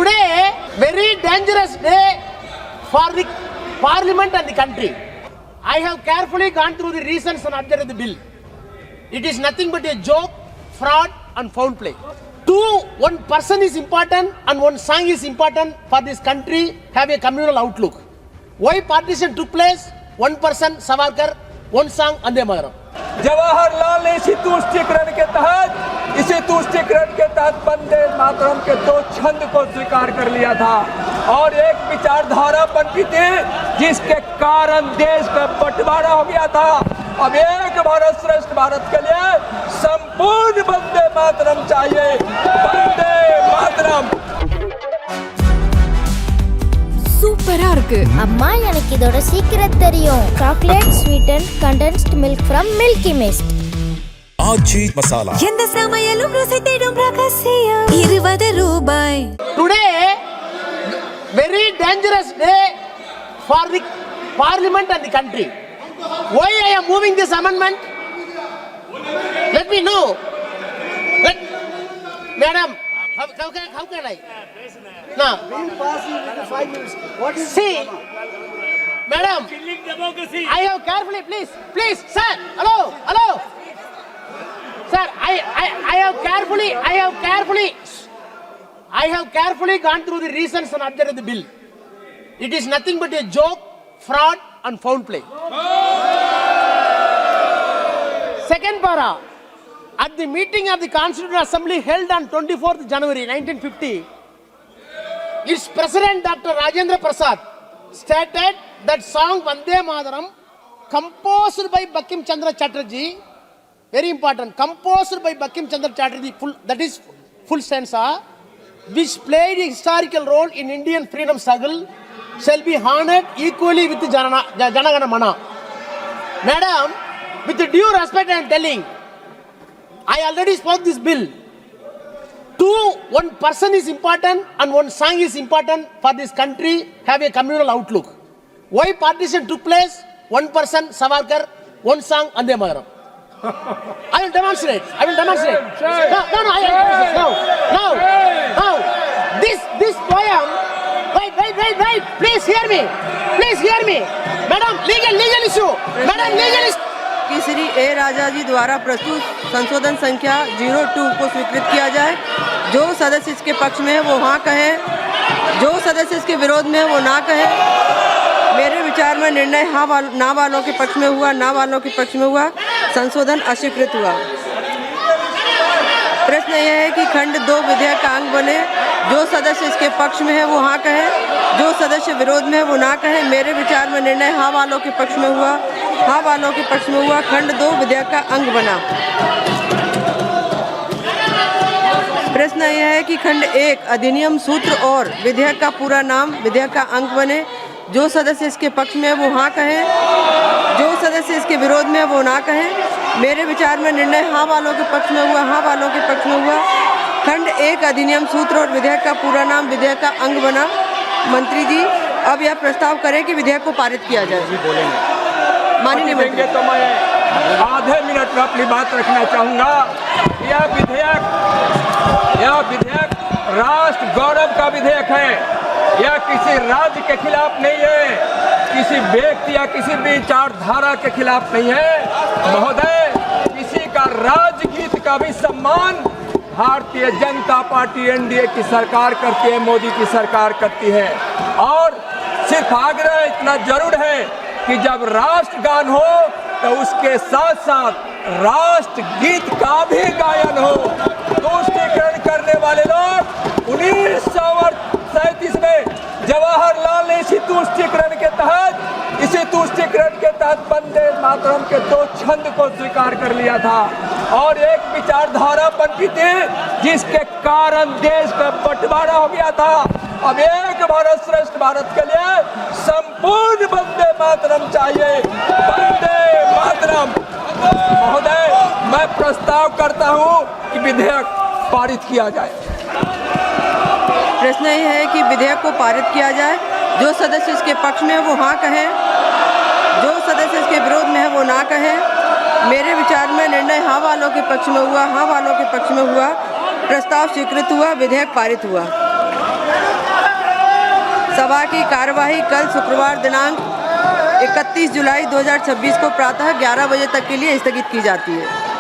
Today, very dangerous day for the parliament and the country. I have carefully gone through the reasons and objects of the bill. It is nothing but a joke, fraud and foul play. One person is important and one song is important for this country have a communal outlook. Why partition took place? One person, Savarkar, one song, Vande Mataram. Jawaharlal ने इसी तुष्टीकरण के तहत वंदे मातरम के दो छंद को स्वीकार कर लिया था और एक विचारधारा बनती थी जिसके कारण देश का बंटवारा हो गया था। अब एक भारत श्रेष्ठ भारत के लिए संपूर्ण वंदे मातरम चाहिए। वंदे मातरम சூப்பரா இருக்கு. அம்மா எனக்கு இதோட சீக்ரெட் தெரியும். Chocolate sweetened condensed milk from Milky Mist. Aachi Masala. எந்த சமையலும் ருசி தேடும் ரகசியம் 20 ரூபாய். Today, very dangerous day for the parliament and the country. Why I am moving this amendment? Let me know. Madam, how can I? Now, see, madam, I have carefully, please, sir, hello, sir, I have carefully gone through the reasons and objects of the bill. It is nothing but a joke, fraud and foul play. Second para, at the meeting of the Constituent Assembly held on 24th January 1950, its President Dr. Rajendra Prasad stated that song Vande Mataram, composed by Bankim Chandra Chatterjee, very important, composed by Bankim Chandra Chatterjee, that is full stanza, which played a historical role in Indian freedom struggle, shall be honored equally with Jana Gana Mana. Madam, with due respect I am telling, I already spoke this bill. One person is important and one song is important for this country have a communal outlook. Why partition took place? One person, Savarkar, one song, Vande Mataram. I will demonstrate. No. This poem, wait. Please hear me. Madam, legal issue. कि श्री ए राजा जी द्वारा प्रस्तुत संशोधन संख्या 02 को स्वीकृत किया जाए। जो सदस्य इसके पक्ष में है वो हाँ कहे, जो सदस्य इसके विरोध में है वो ना कहे। मेरे विचार में निर्णय हाँ ना वालों के पक्ष में हुआ, संशोधन अस्वीकृत हुआ। प्रश्न यह है कि खंड 2 विधेयक का अंग बने। जो सदस्य इसके पक्ष में है वो हाँ कहे, जो सदस्य विरोध में है वो ना कहे। मेरे विचार में निर्णय हाँ वालों के पक्ष में हुआ, खंड 2 विधेयक का अंग बना। प्रश्न यह है कि खंड 1 अधिनियम सूत्र और विधेयक का पूरा नाम विधेयक का अंग बने। जो सदस्य इसके पक्ष में है वो हाँ कहे, जो सदस्य इसके विरोध में है वो ना कहे। मेरे विचार में निर्णय हाँ वालों के पक्ष में हुआ, खंड 1 अधिनियम सूत्र और विधेयक का पूरा नाम विधेयक का अंग बना। मंत्री जी अब यह प्रस्ताव करें कि विधेयक को पारित किया जाए। माननीय मंत्री, तो मैं आधे मिनट में अपनी बात रखना चाहूँगा। यह विधेयक राष्ट्र गौरव का विधेयक है। यह किसी राज्य के खिलाफ नहीं है, किसी व्यक्ति या किसी विचारधारा के खिलाफ नहीं है। महोदय, किसी का राजगीत का भी सम्मान भारतीय जनता पार्टी एनडीए की सरकार करती है, मोदी की सरकार करती है। और सिर्फ आग्रह इतना जरूर है कि जब राष्ट्रगान हो तो उसके साथ साथ राष्ट्रगीत का भी गायन हो। तुष्टीकरण करने वाले लोग 1937 में जवाहरलाल ने इसी तुष्टीकरण के तहत वंदे मातरम के दो छंद को स्वीकार कर लिया था और एक विचारधारा बनती थी जिसके कारण देश का बंटवारा हो गया था। अब एक भारत श्रेष्ठ भारत के लिए संपूर्ण वंदे मातरम चाहिए। वंदे मातरम। महोदय, मैं प्रस्ताव करता हूं कि विधेयक पारित किया जाए। प्रश्न यह है कि विधेयक को पारित किया जाए। जो सदस्य इसके पक्ष में है वो हाँ कहे, जो सदस्य इसके विरोध में है वो ना कहे। मेरे विचार में निर्णय हाँ वालों के पक्ष में हुआ, प्रस्ताव स्वीकृत हुआ, विधेयक पारित हुआ। सभा की कार्यवाही कल शुक्रवार दिनांक 31 जुलाई 2026 को प्रातः 11 बजे तक के लिए स्थगित की जाती है।